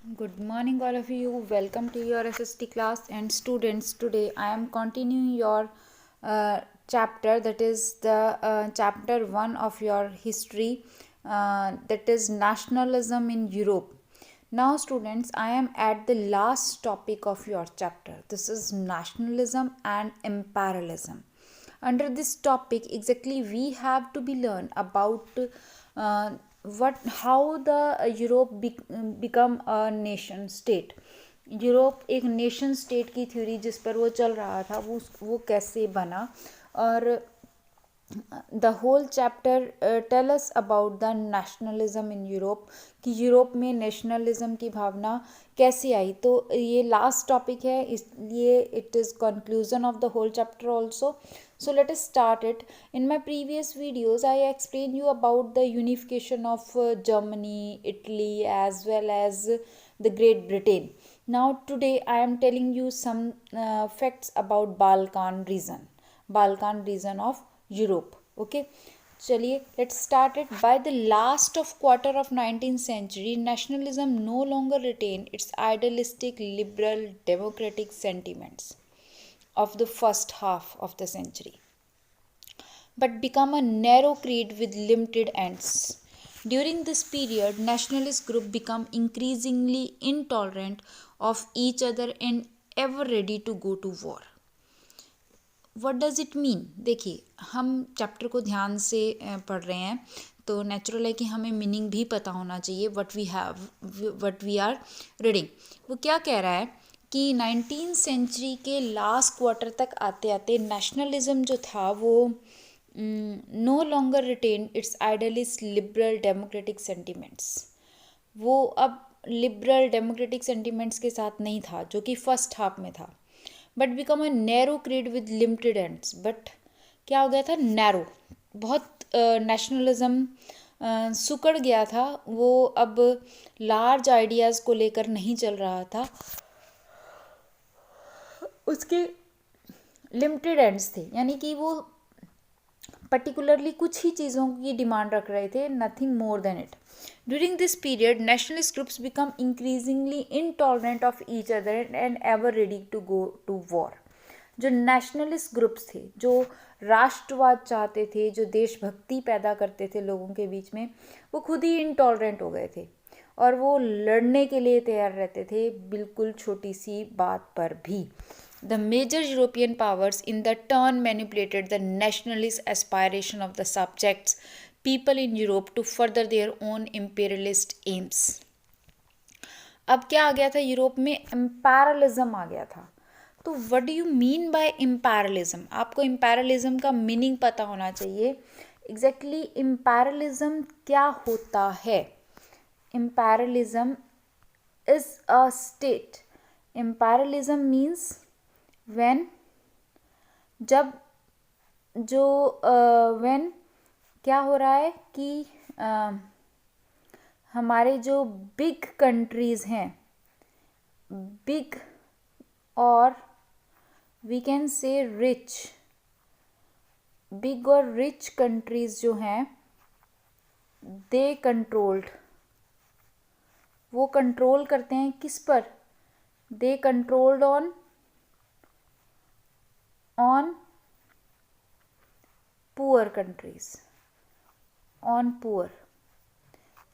Good morning, all of you. Welcome to your SST class. And students, today I am continuing your chapter, that is the chapter 1 of your history, that is nationalism in Europe. Now, students, I am at the last topic of your chapter. This is nationalism and imperialism. Under this topic, exactly, we have to be learn about uh, what how the become a nation state. Europe एक nation state की theory जिस पर वो चल रहा था वो कैसे बना, और the whole chapter tell us about the nationalism in Europe कि यूरोप में नेशनलिज्म की भावना कैसे आई. तो ये लास्ट टॉपिक है, इसलिए it is conclusion of the whole chapter also. So let us start it. In my previous videos, I explained you about the unification of Germany, Italy, as well as the Great Britain. Now today I am telling you some facts about Balkan region of Europe. Okay. चलिए let's start it. By the last of quarter of 19th century, nationalism no longer retained its idealistic liberal democratic sentiments of the first half of the century, but become a narrow creed with limited ends. During this period, nationalist groups become increasingly intolerant of each other and ever ready to go to war. What does it mean. देखिए, हम chapter को ध्यान से पढ़ रहे हैं, तो natural है कि हमें मीनिंग भी पता होना चाहिए व्हाट वी आर रीडिंग. वो क्या कह रहा है कि 19th सेंचुरी के लास्ट क्वार्टर तक आते आते नेशनलिज्म जो था वो no longer retain its idealist liberal democratic sentiments. वो अब लिबरल डेमोक्रेटिक सेंटिमेंट्स के साथ नहीं था जो कि फर्स्ट हाफ में था, but become a narrow creed with limited ends. But क्या हो गया था, नैरो, बहुत नेशनलिज्म सुकड़ गया था. वो अब लार्ज आइडियाज़ को लेकर नहीं चल रहा था, उसके लिमिटेड एंड्स थे, यानी कि वो पर्टिकुलरली कुछ ही चीज़ों की डिमांड रख रहे थे, nothing more than it. During this period nationalist groups become increasingly intolerant of each other and ever ready to go to war. जो नेशनलिस्ट ग्रुप्स थे, जो राष्ट्रवाद चाहते थे, जो देशभक्ति पैदा करते थे लोगों के बीच में, वो खुद ही इनटॉलरेंट हो गए थे और वो लड़ने के लिए तैयार रहते थे बिल्कुल छोटी सी बात पर भी. The major European powers in the turn manipulated the nationalist aspiration of the subjects people in Europe to further their own imperialist aims. अब क्या आ गया था यूरोप में, एम्पायरलिज्म आ गया था. तो what do you mean by imperialism. आपको एम्पायरलिज्म का मीनिंग पता होना चाहिए. एग्जैक्टली एम्पायरलिज्म क्या होता है. Imperialism is a state. Imperialism means when, जब जो व्हेन क्या हो रहा है कि हमारे जो बिग कंट्रीज़ हैं, बिग और we can say rich, big और रिच कंट्रीज़ जो हैं, दे कंट्रोल्ड, वो कंट्रोल करते हैं किस पर, they controlled on poor countries, on poor.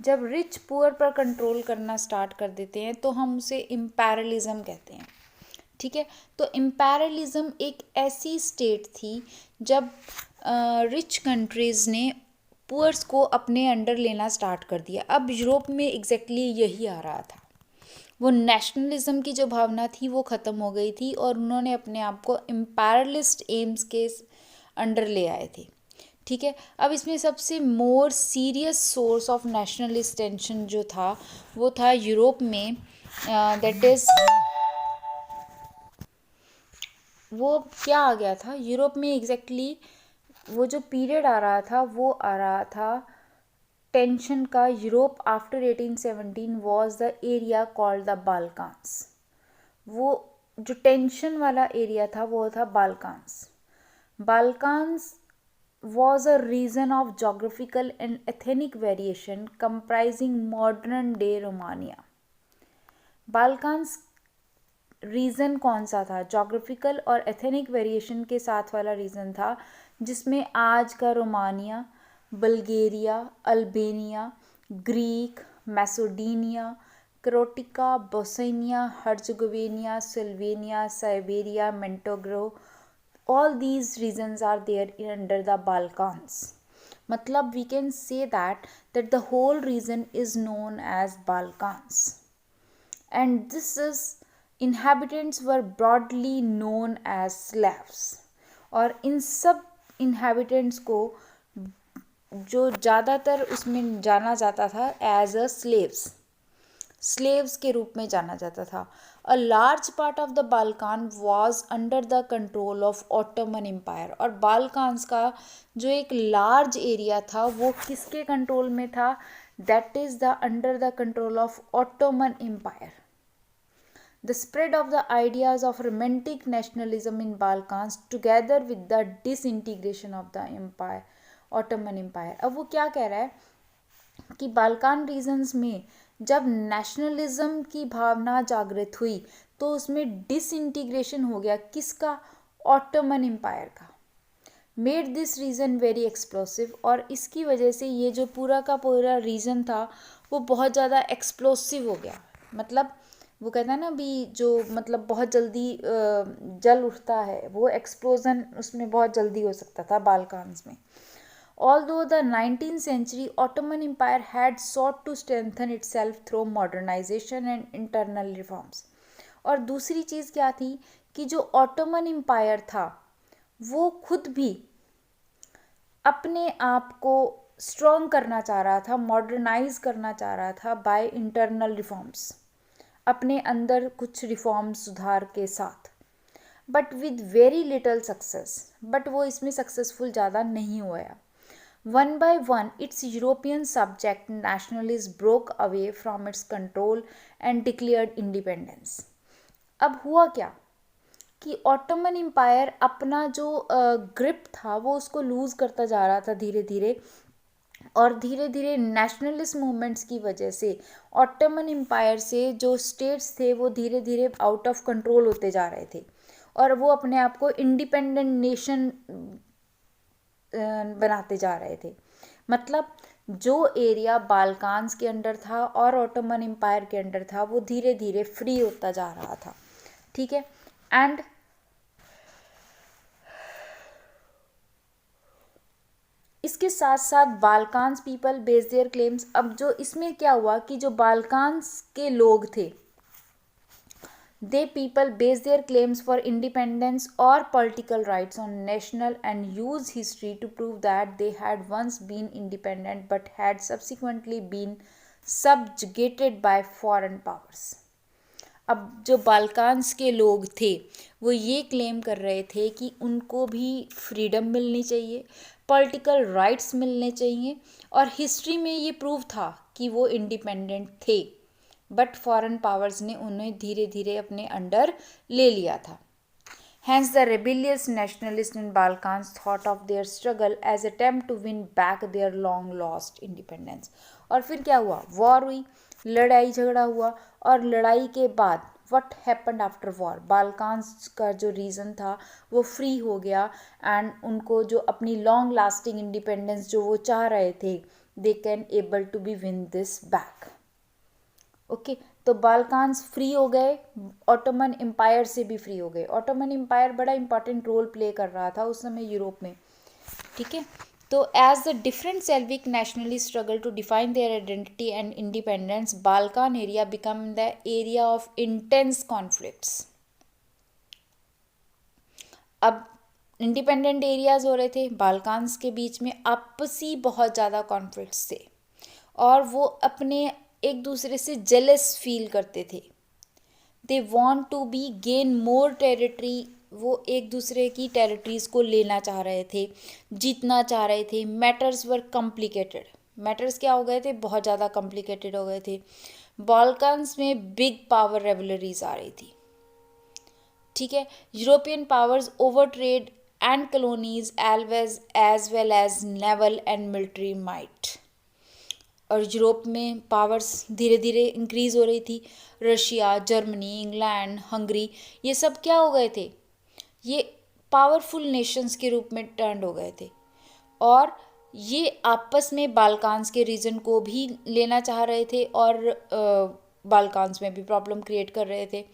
जब रिच पुअर पर कंट्रोल करना स्टार्ट कर देते हैं तो हम उसे इम्पेरियलिज्म कहते हैं. ठीक है. तो इम्पेरियलिज्म एक ऐसी स्टेट थी जब रिच कंट्रीज़ ने पुअर्स को अपने अंडर लेना स्टार्ट कर दिया. अब यूरोप में एग्जैक्टली यही आ रहा था. वो नेशनलिज्म की जो भावना थी वो ख़त्म हो गई थी और उन्होंने अपने आप को इम्पेरियलिस्ट एम्स के अंडर ले आए थे. ठीक है. अब इसमें सबसे more serious source of nationalist tension जो था वो था यूरोप में, दैट इज़, वो क्या आ गया था यूरोप में एग्जैक्टली वो जो पीरियड आ रहा था वो आ रहा था टेंशन का. Europe after 1817 was the area called the Balkans. वो जो टेंशन वाला एरिया था वो था Balkans. Balkans was a region of geographical and ethnic variation comprising modern day Romania. Balkans region कौन सा था? जोग्राफिकल और एथनिक वेरिएशन के साथ वाला रीजन था, जिसमें आज का Romania, Bulgaria, Albania, Greek, Macedonia, Croatia, Bosnia, Herzegovina, Slovenia, Siberia, Montenegro, all these regions are there under the Balkans. मतलब we can say that the whole region is known as Balkans, and this is inhabitants were broadly known as Slavs. और इन सब inhabitants को जो ज़्यादातर उसमें जाना जाता था एज अ स्लेव्स के रूप में जाना जाता था. A large part of the Balkan was under the control of Ottoman Empire. और बाल्कान्स का जो एक लार्ज एरिया था वो किसके कंट्रोल में था? That is the under the control of Ottoman Empire. The spread of the ideas of romantic nationalism in Balkans together with the disintegration of the empire, Ottoman Empire. अब वो क्या कह रहा है कि बाल्कान रीजन्स में जब नेशनलिज्म की भावना जागृत हुई तो उसमें डिसइंटीग्रेशन हो गया. किसका? ऑटोमन एम्पायर का. Made this region very explosive. और इसकी वजह से ये जो पूरा का पूरा रीजन था वो बहुत ज़्यादा एक्सप्लोसिव हो गया. मतलब वो कहता है ना भी जो मतलब बहुत जल्दी जल उठता है, वो एक्सप्लोजन उसमें बहुत जल्दी हो सकता था बाल्कान्स में. Although the 19th century Ottoman Empire had sought to strengthen itself through modernization and internal reforms. और दूसरी चीज़ क्या थी कि जो ऑटोमन एम्पायर था वो खुद भी अपने आप को स्ट्रॉन्ग करना चाह रहा था, मॉडर्नाइज करना चाह रहा था बाय इंटरनल रिफॉर्म्स, अपने अंदर कुछ रिफॉर्म सुधार के साथ. But with very little success. But वो इसमें सक्सेसफुल ज़्यादा नहीं हुआ. One by one, its European subject nationalists broke away from its control and declared independence. अब हुआ क्या कि ऑटोमन एम्पायर अपना जो ग्रिप था वो उसको लूज़ करता जा रहा था धीरे धीरे, और धीरे धीरे नेशनलिस्ट मूवमेंट्स की वजह से ऑटोमन एम्पायर से जो स्टेट्स थे वो धीरे धीरे आउट ऑफ कंट्रोल होते जा रहे थे और वो अपने आप को इंडिपेंडेंट नेशन बनाते जा रहे थे. मतलब जो एरिया बाल्कान्स के अंडर था और ऑटोमन एम्पायर के अंडर था वो धीरे धीरे फ्री होता जा रहा था. ठीक है. एंड इसके साथ साथ बाल्कान्स पीपल बेस देयर क्लेम्स. अब जो इसमें क्या हुआ कि जो बाल्कान्स के लोग थे, they people base their claims for independence or political rights on national and use history to prove that they had once been independent but had subsequently been subjugated by foreign powers. अब जो बाल्कान्स के लोग थे वो ये claim कर रहे थे कि उनको भी फ्रीडम मिलनी चाहिए, पॉलिटिकल राइट्स मिलने चाहिए, और हिस्ट्री में ये प्रूव था कि वो इंडिपेंडेंट थे, बट फॉरेन पावर्स ने उन्हें धीरे धीरे अपने अंडर ले लिया था. Hence the rebellious nationalists in Balkans thought of their struggle as attempt to win back their long lost independence. और फिर क्या हुआ? वॉर हुई, लड़ाई झगड़ा हुआ, और लड़ाई के बाद what happened after war? बाल्कान्स का जो रीजन था वो फ्री हो गया एंड उनको जो अपनी लॉन्ग लास्टिंग इंडिपेंडेंस जो वो चाह रहे थे, they can able to be win this back. Okay. तो बाल्कान्स फ्री हो गए, ऑटोमन एम्पायर से भी फ्री हो गए. ऑटोमन एम्पायर बड़ा इंपॉर्टेंट रोल प्ले कर रहा था उस समय यूरोप में. ठीक है. तो as the different Slavic nationally struggle to define their identity and independence, Balkan area become the area of intense conflicts. अब इंडिपेंडेंट एरियाज हो रहे थे, बाल्कान्स के बीच में आपसी बहुत ज़्यादा कॉन्फ्लिक्ट्स थे और वो अपने एक दूसरे से जेलस फील करते थे. They want to be gain more territory. वो एक दूसरे की टेरिटरीज़ को लेना चाह रहे थे, जीतना चाह रहे थे. मैटर्स वर कॉम्प्लिकेटेड. मैटर्स क्या हो गए थे? बहुत ज़्यादा कॉम्प्लिकेटेड हो गए थे. बाल्कान्स में बिग पावर रेवलरीज आ रही थी. ठीक है. European powers over trade and colonies as well as naval and military might. और यूरोप में पावर्स धीरे धीरे इंक्रीज हो रही थी। रशिया, जर्मनी, इंग्लैंड, हंगरी, ये सब क्या हो गए थे, ये पावरफुल नेशंस के रूप में टर्न हो गए थे। और ये आपस में बाल्कान्स के रीजन को भी लेना चाह रहे थे और बाल्कान्स में भी प्रॉब्लम क्रिएट कर रहे थे।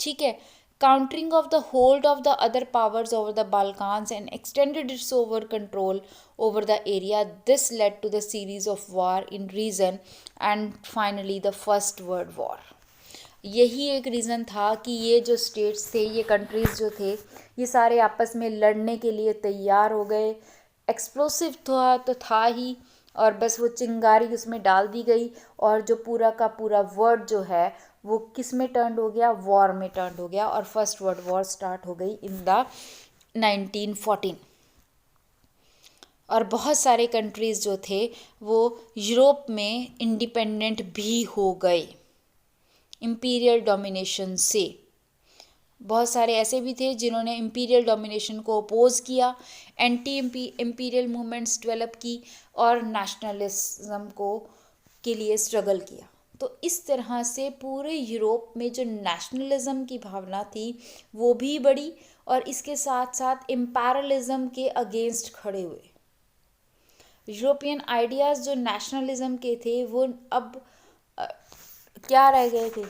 ठीक है, countering of the hold of the other powers over the Balkans and extended its over control over the area. This led to the series of war in region and finally the first world war. यही एक reason था कि ये जो states थे, ये countries जो थे, ये सारे आपस में लड़ने के लिए तैयार हो गए। एक्सप्लोसिव तो था ही, और बस वो चिंगारी उसमें डाल दी गई और जो पूरा का पूरा वर्ड जो है वो किस में टर्न हो गया, वॉर में टर्न हो गया, और फर्स्ट वर्ल्ड वॉर स्टार्ट हो गई इन द 1914। और बहुत सारे कंट्रीज़ जो थे वो यूरोप में इंडिपेंडेंट भी हो गए इम्पीरियल डोमिनेशन से। बहुत सारे ऐसे भी थे जिन्होंने इम्पीरियल डोमिनेशन को अपोज किया, एंटी इम्पीरियल मूवमेंट्स डेवलप की और नेशनलिज्म को के लिए स्ट्रगल किया। तो इस तरह से पूरे यूरोप में जो नेशनलिज्म की भावना थी वो भी बढ़ी और इसके साथ साथ इम्पेरियलिज्म के अगेंस्ट खड़े हुए। यूरोपियन आइडियाज़ जो नेशनलिज्म के थे वो अब क्या रह गए थे,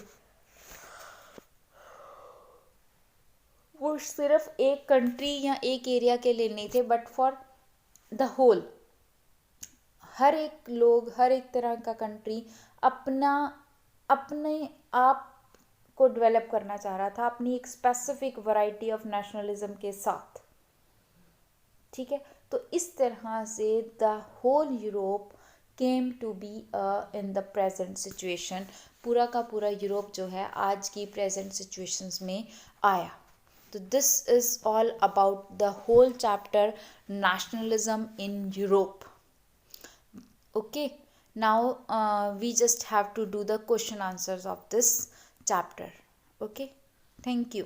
वो सिर्फ एक कंट्री या एक एरिया के लिए नहीं थे, बट फॉर द होल। हर एक लोग, हर एक तरह का कंट्री अपने आप को डेवलप करना चाह रहा था अपनी एक स्पेसिफिक वैरायटी ऑफ नेशनलिज्म के साथ। ठीक है, तो इस तरह से the whole Europe came to be in the present situation. पूरा का पूरा यूरोप जो है आज की प्रेजेंट सिचुएशंस में आया। तो this is all about the whole chapter nationalism in Europe. Okay, now we just have to do the question answers of this chapter. Okay, thank you.